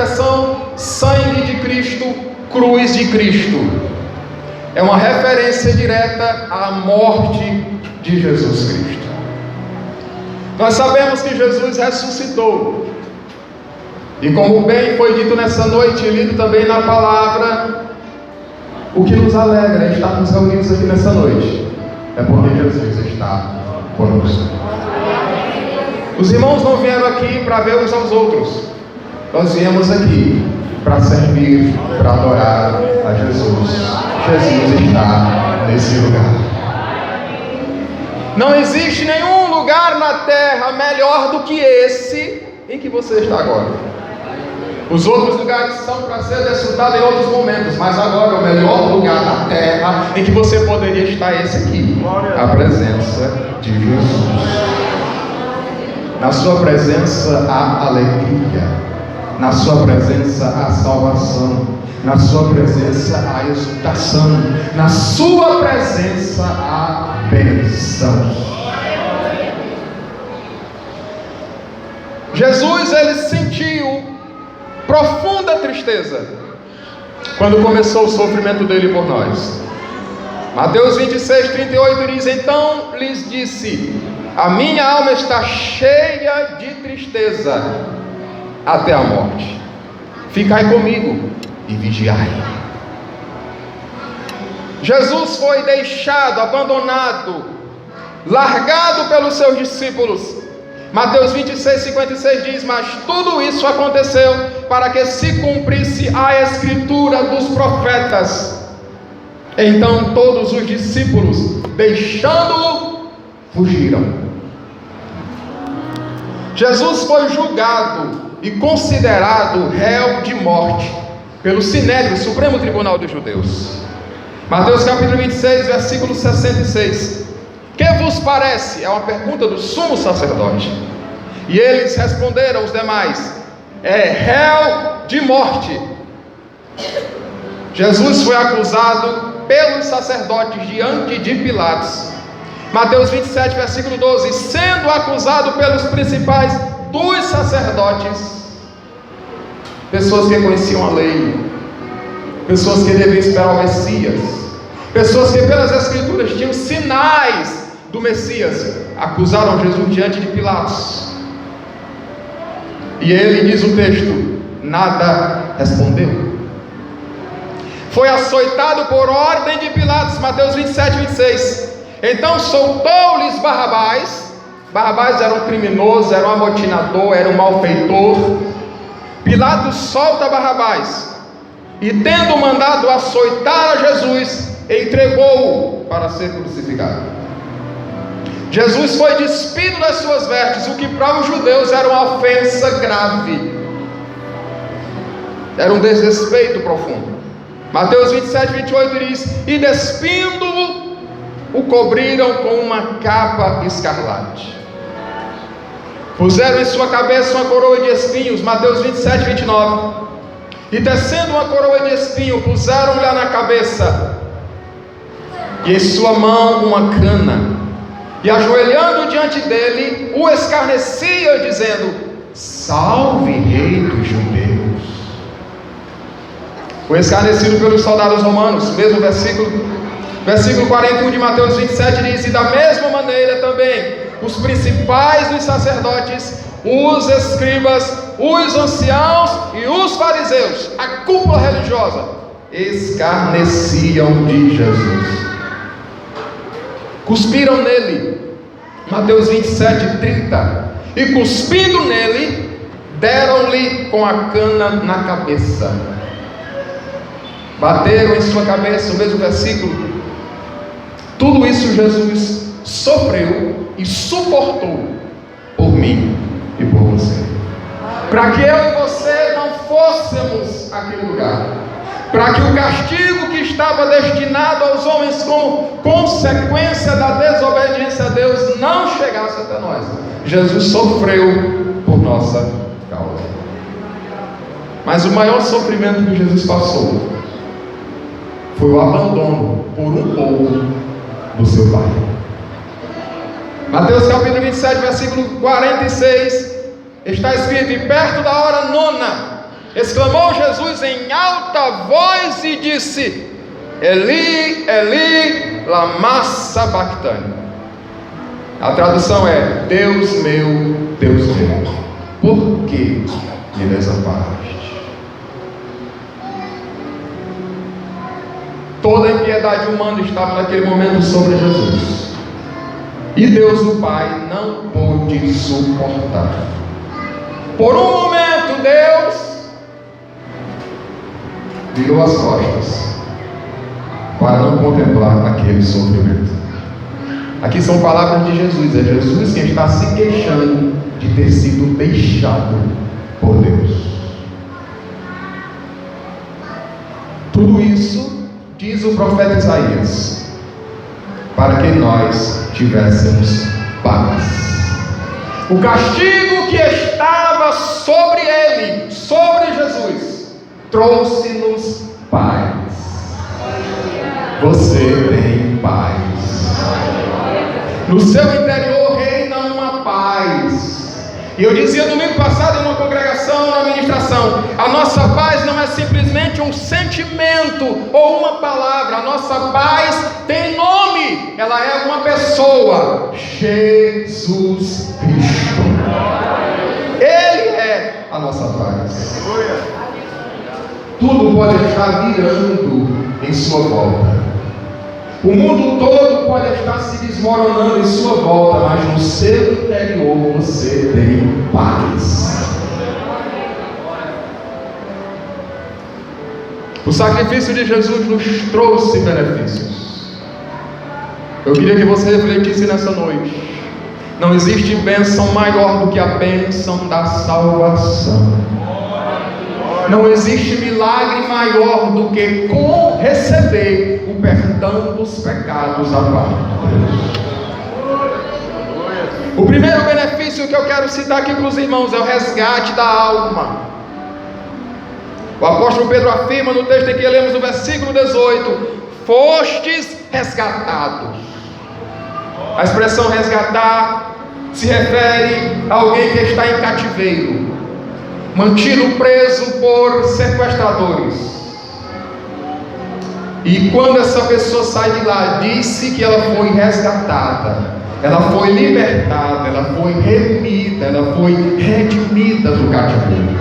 expressão sangue de Cristo, cruz de Cristo é uma referência direta à morte de Jesus Cristo. Nós sabemos que Jesus ressuscitou, e como bem foi dito nessa noite, lido também na palavra, o que nos alegra é estarmos reunidos aqui nessa noite, é porque Jesus está conosco. Os irmãos não vieram aqui para ver uns aos outros, nós viemos aqui para servir, para adorar a Jesus. Jesus está nesse lugar. Não existe nenhum lugar na terra melhor do que esse em que você está agora. Os outros lugares são para ser desfrutados em outros momentos, mas agora o melhor lugar da terra em que você poderia estar é esse aqui, a presença de Jesus. Na sua presença há alegria, na sua presença há salvação, na sua presença há exultação, na sua presença há bênção. Jesus, ele sentiu profunda tristeza quando começou o sofrimento dele por nós. Mateus 26:38 diz: então lhes disse: a minha alma está cheia de tristeza até a morte. Ficai comigo e vigiai. Jesus foi deixado, abandonado, largado pelos seus discípulos. Mateus 26:56 diz: mas tudo isso aconteceu para que se cumprisse a escritura dos profetas. Então todos os discípulos, deixando-o, fugiram. Jesus foi julgado e considerado réu de morte pelo Sinédrio, Supremo Tribunal dos Judeus. Mateus capítulo 26, versículo 66. Que vos parece? É uma pergunta do sumo sacerdote. E eles responderam, os demais: é réu de morte. Jesus foi acusado pelos sacerdotes diante de Pilatos. Mateus 27, versículo 12. Sendo acusado pelos principais dos sacerdotes, pessoas que conheciam a lei, pessoas que deviam esperar o Messias, pessoas que pelas Escrituras tinham sinais do Messias, acusaram Jesus diante de Pilatos. E ele, diz o texto, nada respondeu. Foi açoitado por ordem de Pilatos. Mateus 27:26. Então soltou-lhes Barrabás. Barrabás era um criminoso, era um amotinador, era um malfeitor. Pilatos solta Barrabás, e tendo mandado açoitar a Jesus, entregou-o para ser crucificado. Jesus foi despido das suas vestes, o que para os judeus era uma ofensa grave, era um desrespeito profundo. Mateus 27:28 diz: e despindo-o, o cobriram com uma capa escarlate, puseram em sua cabeça uma coroa de espinhos. Mateus 27:29. E tecendo uma coroa de espinho, puseram-lhe na cabeça, e em sua mão uma cana, e ajoelhando diante dele, o escarnecia, dizendo: salve, rei dos judeus. Foi escarnecido pelos soldados romanos. Mesmo versículo 41 de Mateus 27 diz: e da mesma maneira também os principais dos sacerdotes, os escribas, os anciãos e os fariseus, a cúpula religiosa, escarneciam de Jesus, cuspiram nele. Mateus 27:30. E cuspindo nele, deram-lhe com a cana na cabeça, bateram em sua cabeça. O mesmo versículo. Tudo isso Jesus sofreu e suportou por mim e por você, para que eu e você não fôssemos aquele lugar, para que o castigo que estava destinado aos homens como consequência da desobediência a Deus não chegasse até nós. Jesus sofreu por nossa causa. Mas o maior sofrimento que Jesus passou foi o abandono por um pouco do seu Pai. Mateus capítulo 27, versículo 46, está escrito: e perto da hora nona, exclamou Jesus em alta voz e disse: Eli, Eli, lama sabachthani. A tradução é: Deus meu, por que me desamparaste? Toda a impiedade humana estava naquele momento sobre Jesus, e Deus o Pai não pôde suportar. Por um momento Deus virou as costas para não contemplar aquele sofrimento. Aqui são palavras de Jesus. É Jesus quem está se queixando de ter sido deixado por Deus. Tudo isso, diz o profeta Isaías, para que nós tivéssemos paz. O castigo que estava sobre ele, sobre Jesus, trouxe-nos paz. Você tem paz. No seu interior reina uma paz. E eu dizia domingo passado em uma congregação, na ministração, a nossa paz não é simplesmente um sentimento ou uma palavra. A nossa paz tem nome. Ela é uma pessoa: Jesus Cristo. Ele é a nossa paz. Tudo pode estar virando em sua volta. O mundo todo pode estar se desmoronando em sua volta, mas no seu interior você tem paz. O sacrifício de Jesus nos trouxe benefícios. Eu queria que você refletisse nessa noite. Não existe bênção maior do que a bênção da salvação. Não existe milagre maior do que receber o perdão dos pecados da parte de Deus. O primeiro benefício que eu quero citar aqui para os irmãos é o resgate da alma. O apóstolo Pedro afirma no texto em que lemos no versículo 18: fostes resgatados. A expressão resgatar se refere a alguém que está em cativeiro, mantido preso por sequestradores. E quando essa pessoa sai de lá, disse que ela foi resgatada, ela foi libertada, ela foi remida, ela foi redimida do cativeiro.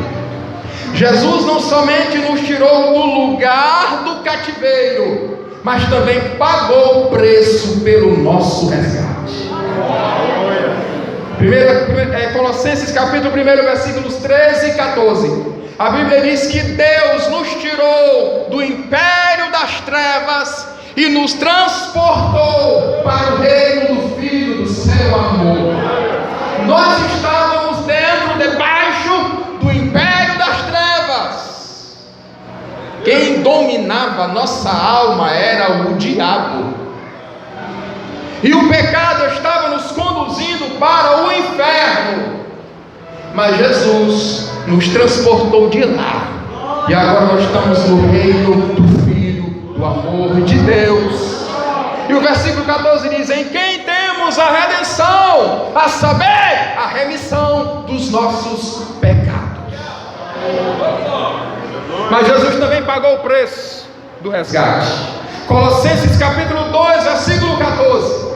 Jesus não somente nos tirou do lugar do cativeiro, mas também pagou o preço pelo nosso resgate. Colossenses capítulo 1, versículos 13 e 14. A Bíblia diz que Deus nos tirou do império das trevas e nos transportou para o reino do Filho do seu amor. Nós estávamos debaixo do império das trevas. Quem dominava nossa alma era o diabo. E o pecado estava nos conduzindo para o inferno. Mas Jesus nos transportou de lá. E agora nós estamos no reino do Filho, do amor de Deus. E o versículo 14 diz: em quem temos a redenção, a saber, a remissão dos nossos pecados. Mas Jesus também pagou o preço do resgate. Colossenses capítulo 2, versículo 14.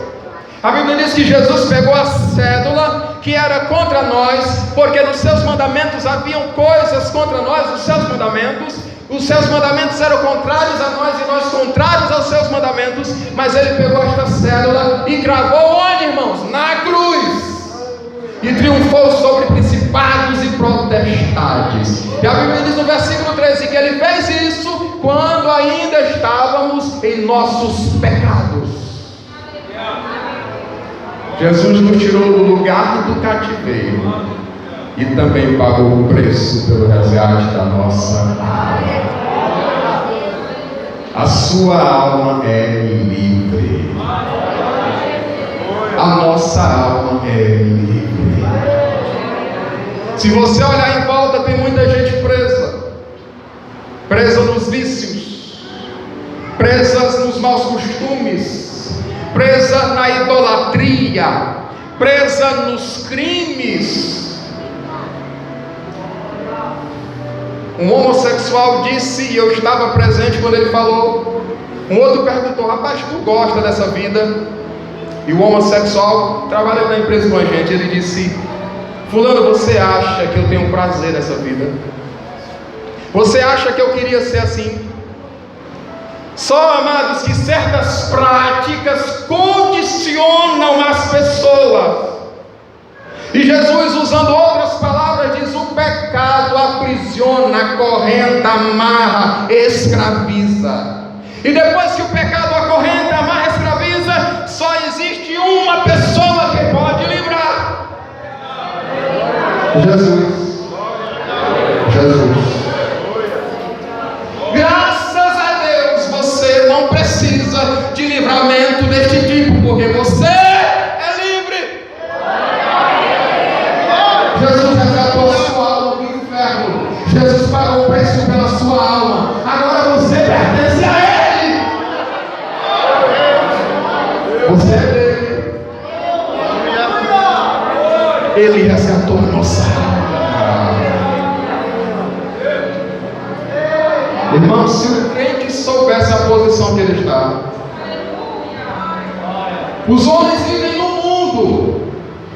A Bíblia diz que Jesus pegou a cédula que era contra nós, porque nos seus mandamentos haviam coisas contra nós. Os seus mandamentos eram contrários a nós e nós contrários aos seus mandamentos. Mas ele pegou esta cédula e cravou onde, irmãos? Na cruz. E triunfou sobre principados e potestades. E a Bíblia diz no versículo 13 que ele fez isso quando ainda estávamos em nossos pecados. Jesus nos tirou do lugar do cativeiro e também pagou o preço pelo resgate da nossa alma. A sua alma é livre. A nossa alma é livre. Se você olhar em volta, tem muita gente presa nos vícios, presa nos maus costumes, presa na idolatria, presa nos crimes. Um homossexual disse, e eu estava presente quando ele falou. Um outro perguntou: rapaz, tu gosta dessa vida? E o homossexual trabalha na empresa com a gente. Ele disse: fulano, você acha que eu tenho prazer nessa vida? Você acha que eu queria ser assim? Só, amados, que certas práticas condicionam as pessoas. E Jesus, usando outras palavras, diz: o pecado aprisiona, acorrenta, amarra, escraviza. E depois que o pecado acorrenta, amarra, escraviza, só existe uma pessoa que pode livrar: Jesus. Jesus. Graças a Deus, você não precisa de livramento deste tipo, porque você é livre. Jesus resgatou a sua alma do inferno. Jesus pagou o preço pela sua alma. Agora você pertence a Ele. Você é dele. Ele resgatou a nossa alma. Irmão, se o crente soubesse a posição que ele está. Os homens vivem no mundo,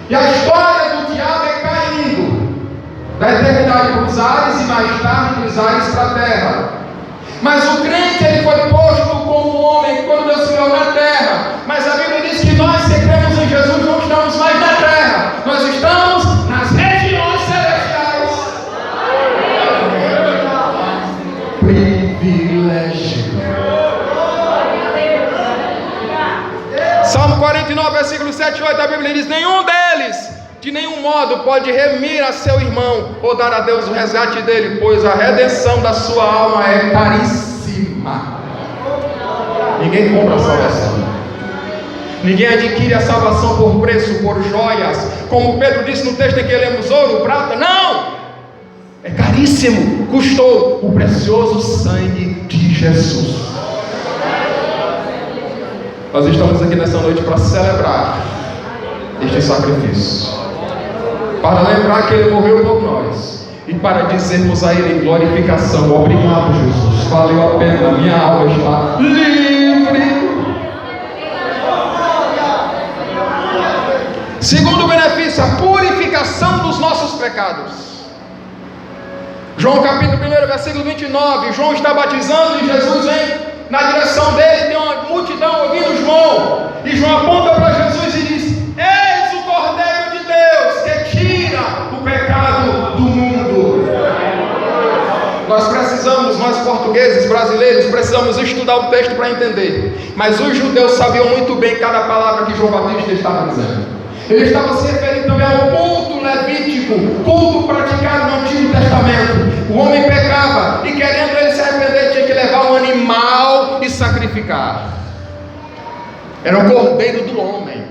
e a história do diabo é caindo da eternidade para os ares e mais tarde dos ares para a terra. Mas o crente, ele foi posto como homem quando Deus criou na terra. Mas a Bíblia diz que nós que cremos em Jesus não estamos mais na terra, nós estamos nas regiões celestiais. Privilégio. Salmo 49, versículo 7 e 8, a Bíblia diz: nenhum deles de nenhum modo pode remir a seu irmão ou dar a Deus o resgate dele, pois a redenção da sua alma é caríssima. Ninguém compra a salvação. Ninguém adquire a salvação por preço, por joias, como Pedro disse no texto em que lemos: ouro, prata. Não! É caríssimo. Custou o precioso sangue de Jesus. Nós estamos aqui nessa noite para celebrar este sacrifício, para lembrar que Ele morreu por nós e para dizermos a Ele em glorificação: obrigado, Jesus, valeu a pena, minha alma está livre. Segundo benefício, a purificação dos nossos pecados. João capítulo 1, versículo 29, João está batizando e Jesus vem na direção dele, tem uma multidão ouvindo João, e João aponta para Jesus e diz: eis o Cordeiro de Deus que tira o pecado do mundo. Nós portugueses, brasileiros, precisamos estudar o texto para entender, mas os judeus sabiam muito bem cada palavra que João Batista estava dizendo. Ele estava se referindo também ao culto levítico, culto praticado no Antigo Testamento. O homem pecava e, querendo ele se arrepender, tinha que levar um animal e sacrificar. Era o cordeiro do homem,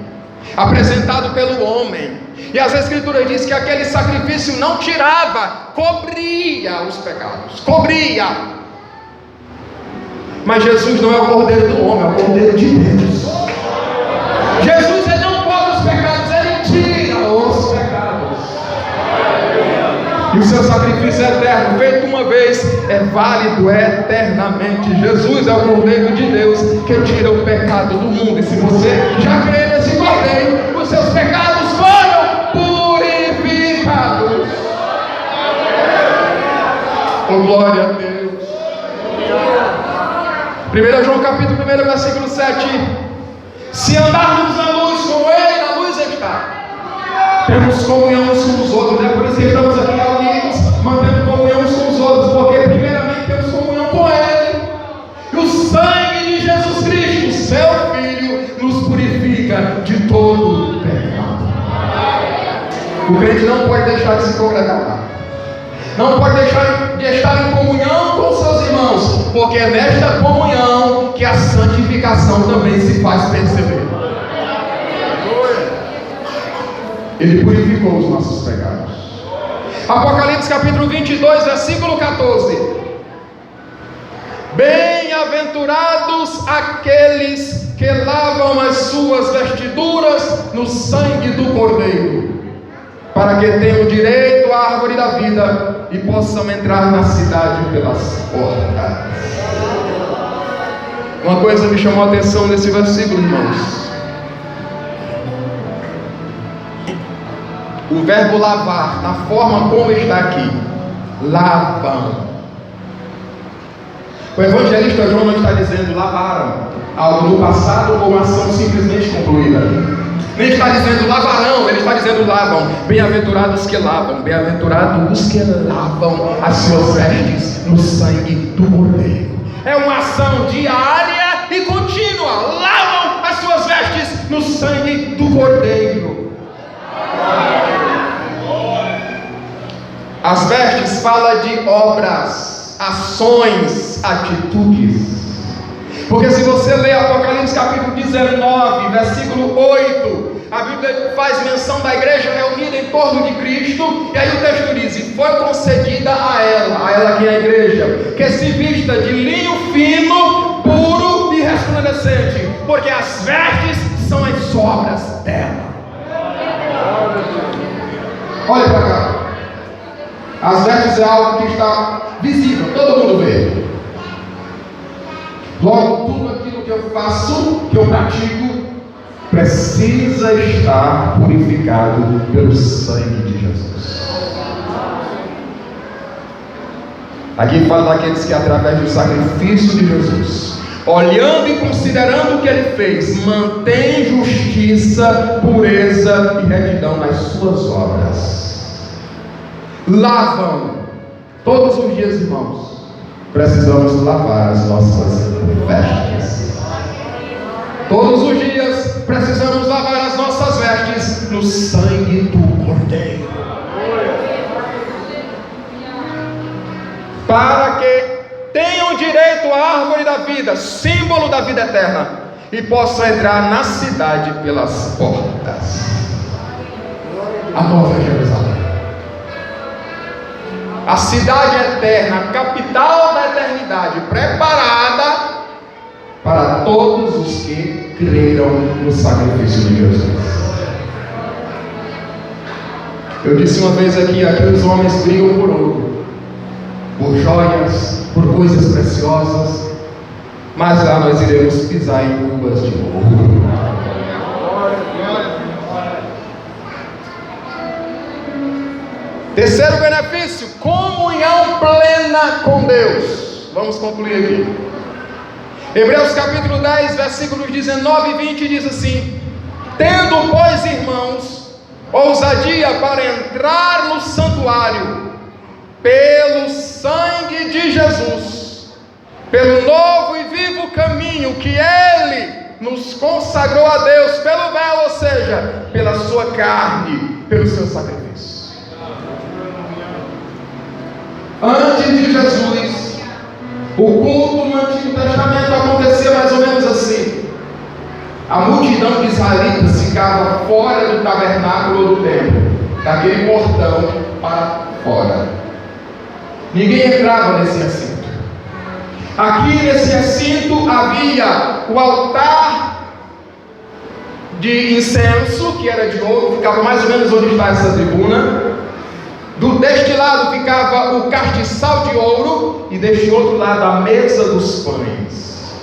apresentado pelo homem. E as Escrituras dizem que aquele sacrifício não tirava, cobria os pecados, cobria. Mas Jesus não é o cordeiro do homem, é o cordeiro de Deus. Jesus, ele não cobre os pecados, ele tira os pecados. E o seu sacrifício é eterno, feito uma vez, é válido eternamente. Jesus é o Cordeiro de Deus que tira o pecado do mundo. E se você já crê nesse Cordeiro, os seus pecados foram purificados. Oh, glória a Deus. 1 João capítulo 1, versículo 7. Se andarmos na luz, como Ele na luz está, temos comunhão uns com os outros. É por isso que estamos aqui reunidos, mantendo comunhão uns com os outros, porque primeiramente temos comunhão com Ele. E o sangue de Jesus Cristo, seu Filho, nos purifica de todo pecado. O crente não pode deixar de se congregar, não pode deixar de estar em comunhão com seus irmãos, porque é nesta comunhão que a santificação também se faz perceber. Ele purificou os nossos pecados. Apocalipse capítulo 22, versículo 14. Bem-aventurados aqueles que lavam as suas vestiduras no sangue do Cordeiro, para que tenham direito à árvore da vida e possam entrar na cidade pelas portas. Uma coisa me chamou a atenção nesse versículo, irmãos. O verbo lavar, na forma como está aqui, lavam. O evangelista João não está dizendo lavaram algo no passado ou uma ação simplesmente concluída. Nem está dizendo lavarão, ele está dizendo lavam. Bem-aventurados que lavam, bem-aventurados os que lavam as suas vestes no sangue do Cordeiro. É uma ação diária e contínua. Lavam as suas vestes no sangue do Cordeiro. As vestes fala de obras, ações, atitudes. Porque se você ler Apocalipse capítulo 19, versículo 8, a Bíblia faz menção da igreja reunida em torno de Cristo, e aí o texto diz: e foi concedida a ela que é a igreja, que se vista de linho fino, puro e resplandecente, porque as vestes são as obras dela. Olha para cá. As vestes é algo que está visível, todo mundo vê. Logo, tudo aquilo que eu faço, que eu pratico, precisa estar purificado pelo sangue de Jesus. Aqui fala daqueles que através do sacrifício de Jesus, olhando e considerando o que ele fez, mantém justiça, pureza e retidão nas suas obras. Lavam todos os dias, irmãos. Precisamos lavar as nossas vestes. Todos os dias precisamos lavar as nossas vestes no sangue do Cordeiro, para que tenham direito à árvore da vida, símbolo da vida eterna, e possam entrar na cidade pelas portas. A Nova Jerusalém, a cidade eterna, a capital da eternidade, preparada para todos os que creram no sacrifício de Jesus. Eu disse uma vez aqui os homens brigam por ouro, por joias, por coisas preciosas, mas lá nós iremos pisar em ruas de ouro. Terceiro benefício, comunhão plena com Deus. Vamos concluir aqui. Hebreus capítulo 10, versículos 19 e 20 diz assim: tendo, pois, irmãos, ousadia para entrar no santuário, pelo sangue de Jesus, pelo novo e vivo caminho que Ele nos consagrou a Deus, pelo véu, ou seja, pela sua carne, pelo seu sacrifício. Antes de Jesus, o culto no Antigo Testamento acontecia mais ou menos assim. A multidão de israelitas ficava fora do tabernáculo ou do templo, daquele portão para fora. Ninguém entrava nesse recinto. Aqui nesse recinto havia o altar de incenso, que era de ouro, ficava mais ou menos onde está essa tribuna. Deste lado ficava o castiçal de ouro, e deste outro lado a mesa dos pães.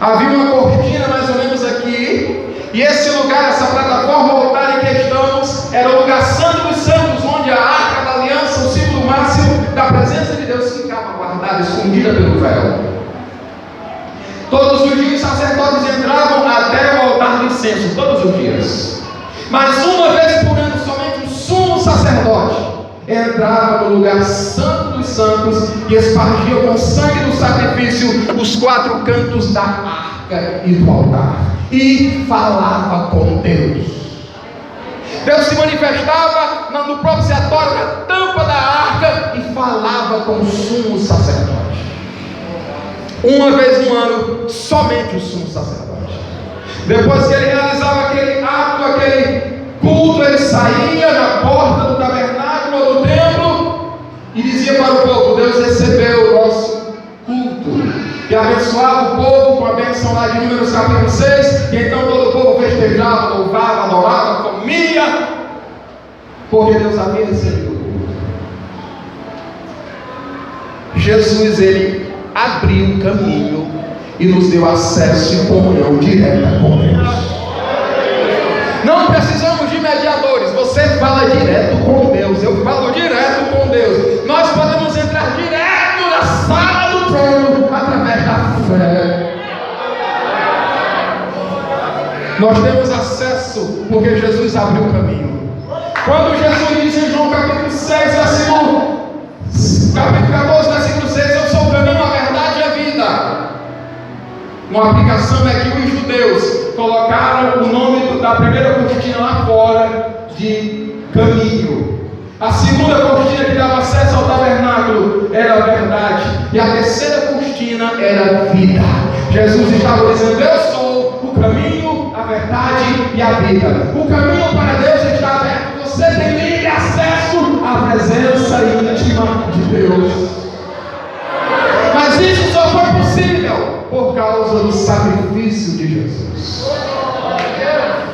Havia uma cortina mais ou menos aqui, e esse lugar, essa plataforma, o altar em que estamos, era o lugar santo dos santos, onde a arca da aliança, o símbolo máximo da presença de Deus, ficava guardada, escondida pelo véu. Todos os dias os sacerdotes entravam até o altar do incenso, todos os dias. Mas uma vez por ano, somente o sumo sacerdote entrava no lugar santo dos santos e espargia com o sangue do sacrifício os quatro cantos da arca e do altar, e falava com Deus. Deus se manifestava no propiciatório, na tampa da arca, e falava com o sumo sacerdote. Uma vez no ano, somente o sumo sacerdote. Depois que ele realizava aquele ato, aquele culto, ele saía da porta do tabernáculo ou do templo e dizia para o povo: Deus recebeu o nosso culto, e abençoava o povo com a bênção lá de Números capítulo 6, e então todo o povo festejava, louvava, adorava, comia. porque Deus havia recebido o culto. Jesus, ele abriu o caminho e nos deu acesso e comunhão direta com Deus. Não precisamos de mediadores. Você fala direto com Deus, eu falo direto com Deus. Nós podemos entrar direto na sala do trono através da fé. Nós temos acesso porque Jesus abriu o caminho. Quando Jesus diz em João capítulo 6, capítulo 14, versículo 6, eu sou o caminho, a verdade e a vida. Uma aplicação é que os judeus colocaram o nome da primeira cortina lá fora de caminho. A segunda cortina que dava acesso ao tabernáculo era a verdade. E a terceira cortina era a vida. Jesus estava dizendo: eu sou o caminho, a verdade e a vida. O caminho para Deus está aberto. Você tem livre acesso à presença íntima de Deus. Mas isso só foi possível por causa do sacrifício de Jesus.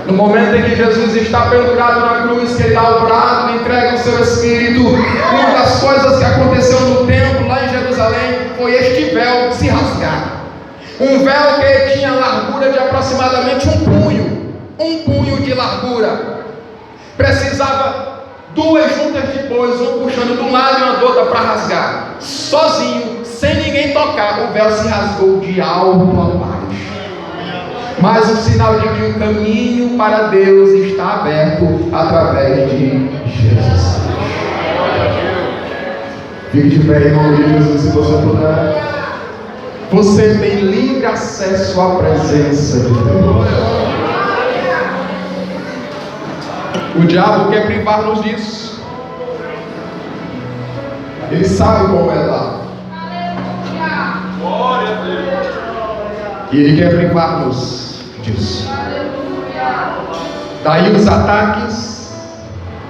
No momento em que Jesus está pendurado na cruz, que ele dá o brado e entrega o seu espírito, uma das coisas que aconteceu no templo lá em Jerusalém foi este véu se rasgar. Um véu que tinha largura de aproximadamente um punho de largura. Precisava duas juntas de bois, um puxando de um lado e uma do outro para rasgar. Sozinho, sem ninguém tocar, o véu se rasgou de alto a baixo. Mas o sinal de que o caminho para Deus está aberto através de Jesus. Fique de pé em nome de Jesus, se você puder. Você tem livre acesso à presença de Deus. O diabo quer privar-nos disso. Ele sabe como é lá. E ele quer privar-nos disso. Daí os ataques,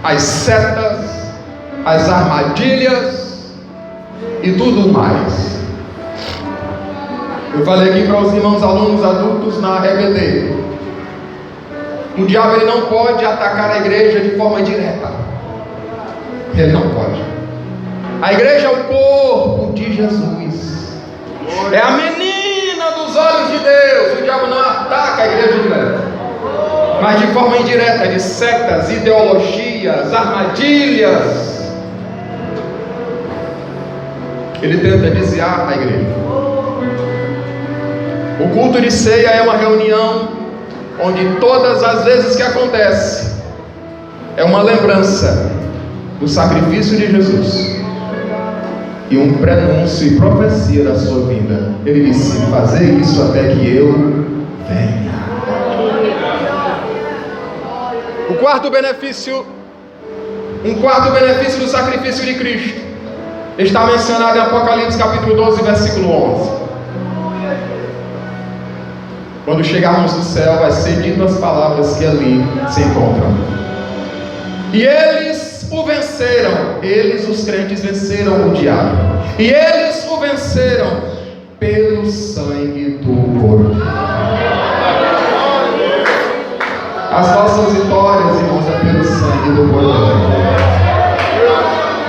as setas, as armadilhas e tudo mais. Eu falei aqui para os irmãos alunos adultos na EBD. O diabo ele não pode atacar a igreja de forma direta. Ele não pode. A igreja é o corpo de Jesus. É a menina dos olhos de Deus. O diabo não ataca a igreja direta, mas de forma indireta, de setas, ideologias, armadilhas. Ele tenta desviar a igreja. O culto de ceia é uma reunião onde todas as vezes que acontece é uma lembrança do sacrifício de Jesus e um prenúncio e profecia da sua vinda. Ele disse: fazer isso até que eu venha. Um quarto benefício do sacrifício de Cristo está mencionado em Apocalipse capítulo 12, versículo 11. Quando chegarmos no céu, vai ser dito as palavras que ali se encontram. E eles o venceram. Eles, os crentes, venceram o diabo. E eles o venceram pelo sangue do Cordeiro. As nossas vitórias, irmãos, é pelo sangue do Cordeiro.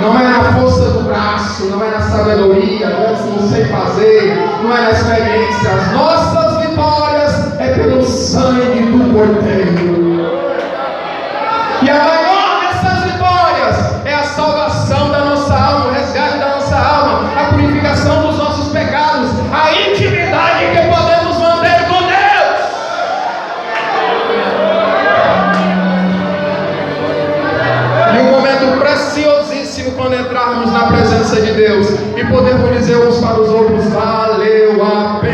Não é na força do braço, não é na sabedoria, não é no sei fazer, não é na experiência. As nossas vitórias é pelo sangue do Cordeiro. E a maior dessas vitórias é a salvação da nossa alma, o resgate da nossa alma, a purificação dos nossos pecados, a intimidade que podemos manter com Deus. E um momento preciosíssimo quando entrarmos na presença de Deus e podermos dizer uns para os outros: valeu a pena.